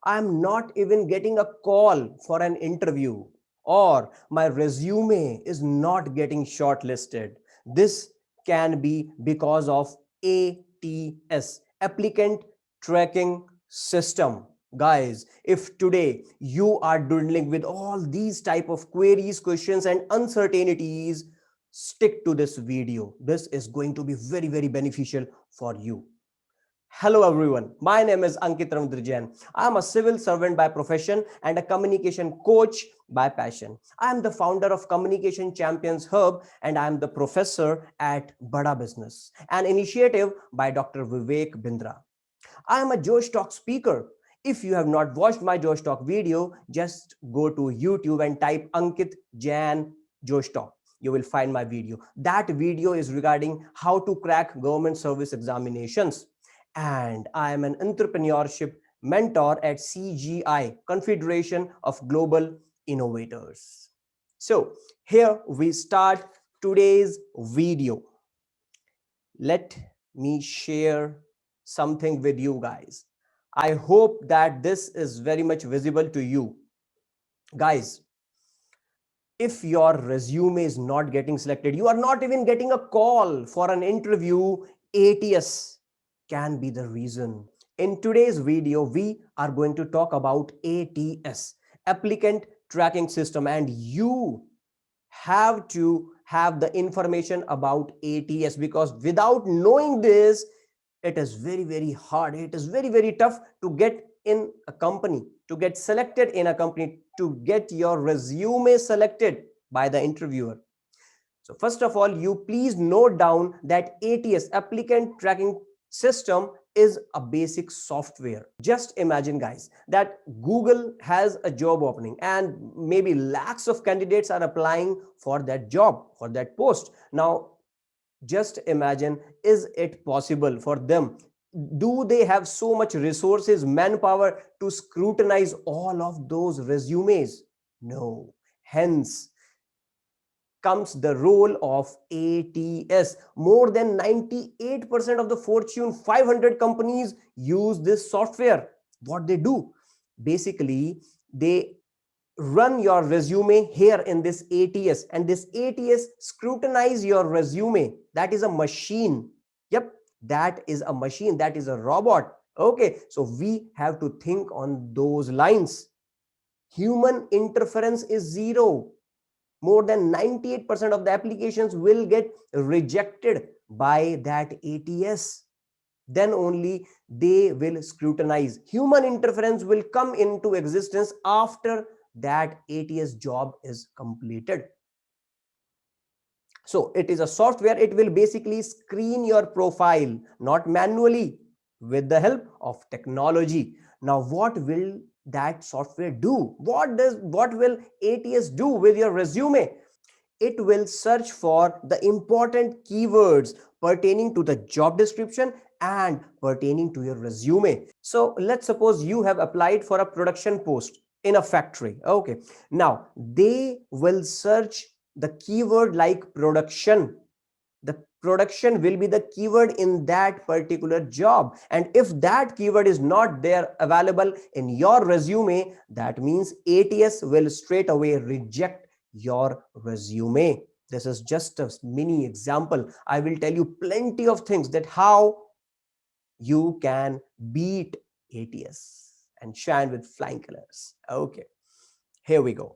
I'm not even getting a call for an interview, or my resume is not getting shortlisted. This can be because of ATS, Applicant Tracking System. Guys, if today you are dealing with all these type of queries, questions and uncertainties, stick to this video. This is going to be very beneficial for you. Hello everyone, my name is Ankit Ramdrijan. I am a civil servant by profession and a communication coach by passion. I am the founder of Communication Champions Hub and I am the professor at Bada Business, an initiative by Dr. Vivek Bindra. I am a Josh Talk speaker. If you have not watched my Josh Talk video, just go to YouTube and type Ankit Jan Josh Talk. You will find my video. That video is regarding how to crack government service examinations. And I am an entrepreneurship mentor at CGI, Confederation of Global Innovators. So here we start today's video. Let me share something with you guys. I hope that this is very much visible to you. Guys, if your resume is not getting selected, you are not even getting a call for an interview, ATS can be the reason. In today's video, we are going to talk about ATS, Applicant Tracking System, and you have to have the information about ATS, because without knowing this, it is very hard. It is very tough to get in a company, to get selected in a company, to get your resume selected by the interviewer. So first of all, you please note down that ATS, Applicant Tracking System, is a basic software. Just imagine guys that Google has a job opening and maybe lakhs of candidates are applying for that job, for that post. Now just imagine, is it possible for them? Do they have so much resources, manpower to scrutinize all of those resumes? No. Hence comes the role of ATS. More than 98% of the Fortune 500 companies use this software. What they do? Basically, they run your resume here in this ATS, and this ATS scrutinize your resume. That is a machine. Yep, that is a machine. That is a robot. Okay, so we have to think on those lines. Human interference is zero. More than 98% of the applications will get rejected by that ATS. Then only they will scrutinize. Human interference will come into existence after that ATS job is completed. So it is a software. It will basically screen your profile, not manually, with the help of technology. Now, what will that software do? What will ATS do with your resume? It will search for the important keywords pertaining to the job description and pertaining to your resume. So let's suppose you have applied for a production post in a factory. Okay, now they will search the keyword like production. The production will be the keyword in that particular job, and if that keyword is not there available in your resume, that means ATS will straight away reject your resume. This is just a mini example. I will tell you plenty of things that how you can beat ATS and shine with flying colors. Okay, here we go.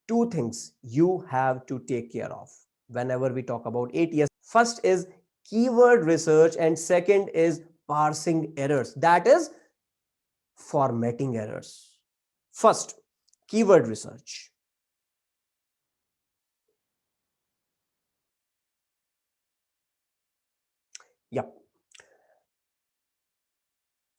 Two things you have to take care of whenever we talk about ATS. First is keyword research and second is parsing errors, that is formatting errors. First, keyword research. Yep.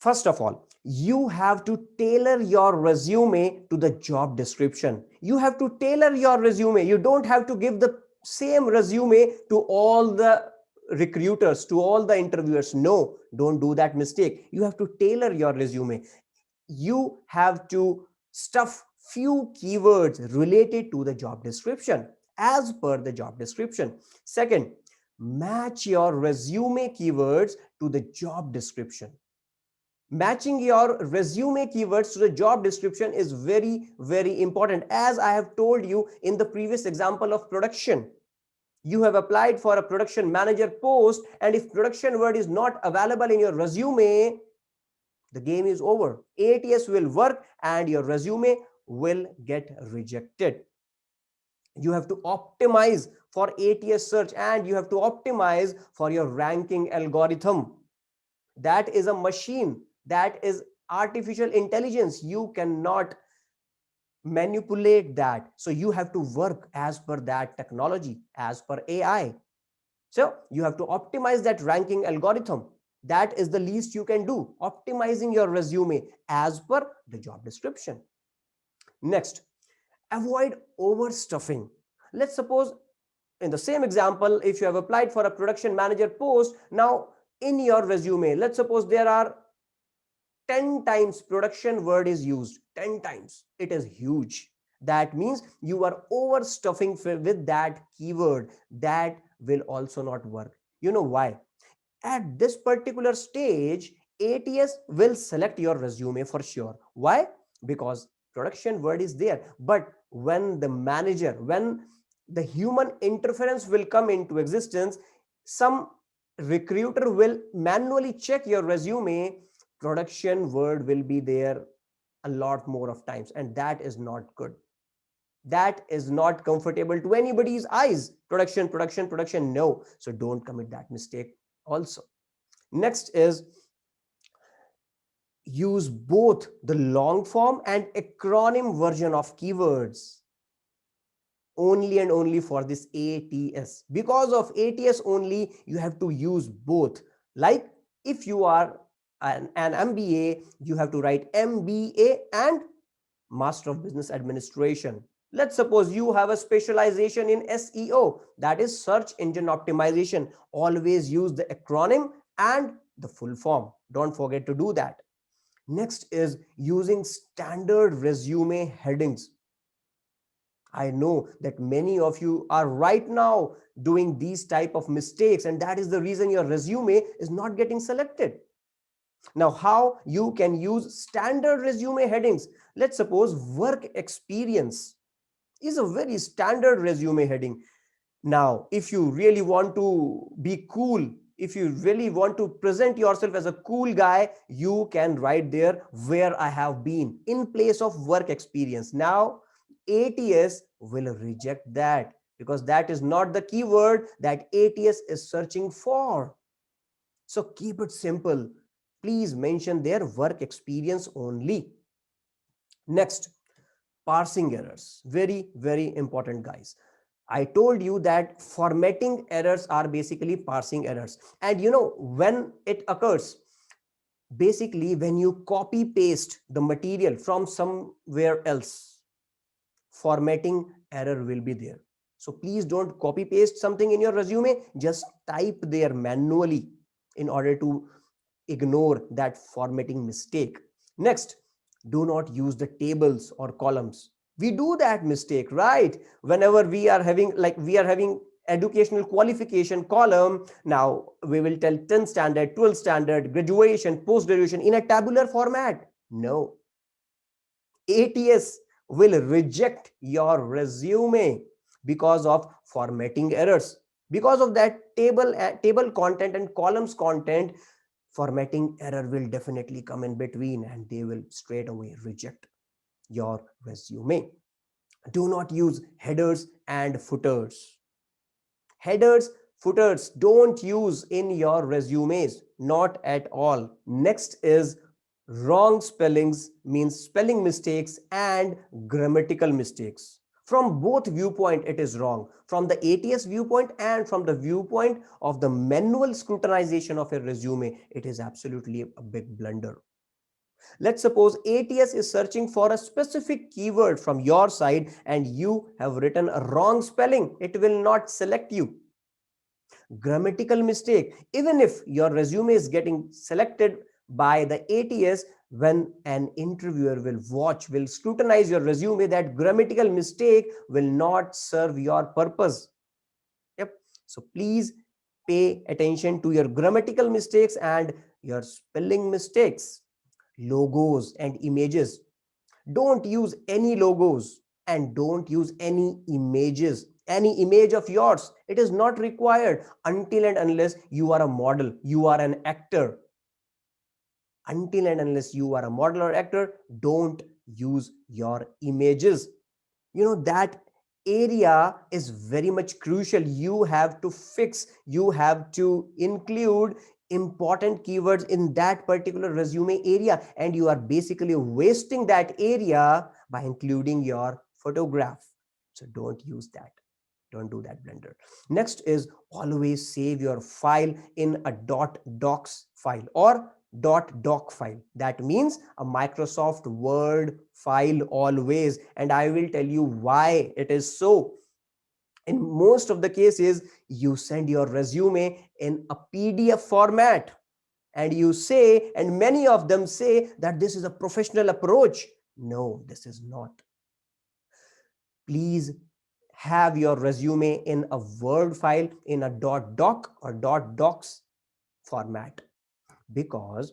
First of all, you have to tailor your resume to the job description. You have to tailor your resume. You don't have to give the same resume to all the recruiters, to all the interviewers. No, don't do that mistake. You have to tailor your resume. You have to stuff few keywords related to the job description as per the job description. Second, Match your resume keywords to the job description. Matching your resume keywords to the job description is very, very important. As I have told you in the previous example of production, you have applied for a production manager post, and if production word is not available in your resume, the game is over. ATS will work and your resume will get rejected. You have to optimize for ATS search, and you have to optimize for your ranking algorithm. That is a machine, that is artificial intelligence. You cannot manipulate that. So you have to work as per that technology, as per AI. So you have to optimize that ranking algorithm. That is the least you can do, optimizing your resume as per the job description. Next, avoid overstuffing. Let's suppose in the same example, if you have applied for a production manager post, now in your resume, let's suppose there are 10 times production word is used, 10 times. It is huge. That means you are overstuffing with that keyword. That will also not work. You know why? At this particular stage, ATS will select your resume for sure. Why? Because production word is there. But when the manager, when the human interference will come into existence, some recruiter will manually check your resume, production word will be there a lot more of times, and that is not good. That is not comfortable to anybody's eyes. Production, production, production, no. So don't commit that mistake also. Next is use both the long form and acronym version of keywords only and only for this ATS. Because of ATS only, you have to use both. Like if you are an MBA, you have to write MBA and Master of Business Administration. Let's suppose you have a specialization in SEO, that is search engine optimization. Always use the acronym and the full form. Don't forget to do that. Next is using standard resume headings. I know that many of you are right now doing these type of mistakes, and that is the reason your resume is not getting selected. Now, how you can use standard resume headings? Let's suppose work experience is a very standard resume heading. Now, if you really want to be cool, if you really want to present yourself as a cool guy, you can write there where I have been in place of work experience. Now, ATS will reject that because that is not the keyword that ATS is searching for. So keep it simple. Please mention their work experience only. Next, parsing errors. Very, very important, guys. I told you that formatting errors are basically parsing errors. And you know, when it occurs, basically when you copy paste the material from somewhere else, formatting error will be there. So please don't copy paste something in your resume, just type there manually in order to ignore that formatting mistake. Next, do not use the tables or columns. We do that mistake, right? Whenever we are having educational qualification column, now we will tell 10th standard, 12th standard, graduation, post graduation in a tabular format. No, ATS will reject your resume because of formatting errors. Because of that table content and columns content, formatting error will definitely come in between and they will straight away reject your resume. Do not use headers and footers. Headers, footers, don't use in your resumes, not at all. Next is wrong spellings, means spelling mistakes and grammatical mistakes. From both viewpoint, it is wrong. From the ATS viewpoint and from the viewpoint of the manual scrutinization of a resume, it is absolutely a big blunder. Let's suppose ATS is searching for a specific keyword from your side and you have written a wrong spelling. It will not select you. Grammatical mistake. Even if your resume is getting selected by the ATS, when an interviewer will watch, will scrutinize your resume, that grammatical mistake will not serve your purpose. Yep. So please Pay attention to your grammatical mistakes and your spelling mistakes. Logos and images. Don't use any logos and don't use any images, any image of yours. It is not required until and unless you are a model, you are an actor. Until and unless you are a model or actor, don't use your images. That area is very much crucial. You have to fix, you have to include important keywords in that particular resume area, and you are basically wasting that area by including your photograph. So don't use that. Don't do that blunder. Next is always save your file in a .docs file or .doc file. That means a Microsoft Word file always. And I will tell you why it is so. In most of the cases, you send your resume in a PDF format and you say, and many of them say that this is a professional approach. No, this is not. Please have your resume in a Word file in a .doc or .docs format, because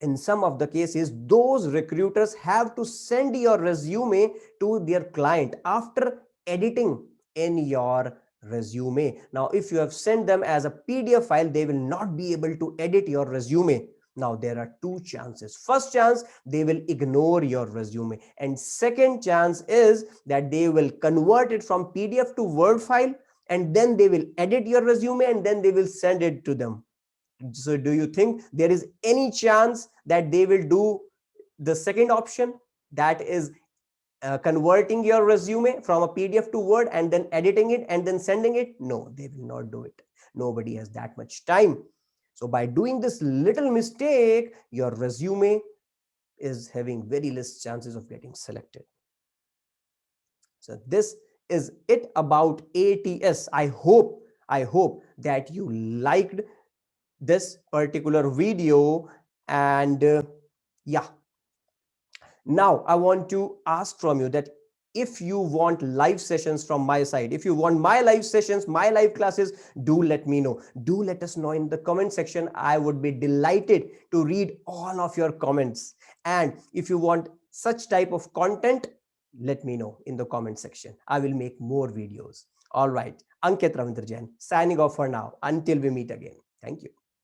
in some of the cases those recruiters have to send your resume to their client after editing in your resume. Now if you have sent them as a PDF file, they will not be able to edit your resume. Now there are two chances. First chance, they will ignore your resume, and second chance is that they will convert it from PDF to Word file, and then they will edit your resume and then they will send it to them. So do you think there is any chance that they will do the second option, that is converting your resume from a PDF to Word and then editing it and then sending it? No, they will not do it. Nobody has that much time. So by doing this little mistake, your resume is having very less chances of getting selected. So this is it about ATS. I hope that you liked this particular video. And yeah, now I want to ask from you that if you want live sessions from my side, if you want my live sessions, my live classes, do let me know. Do let us know in the comment section. I would be delighted to read all of your comments. And if you want such type of content, let me know in the comment section. I will make more videos. All right, Ankit Ravindra Jain signing off for now. Until we meet again. Thank you.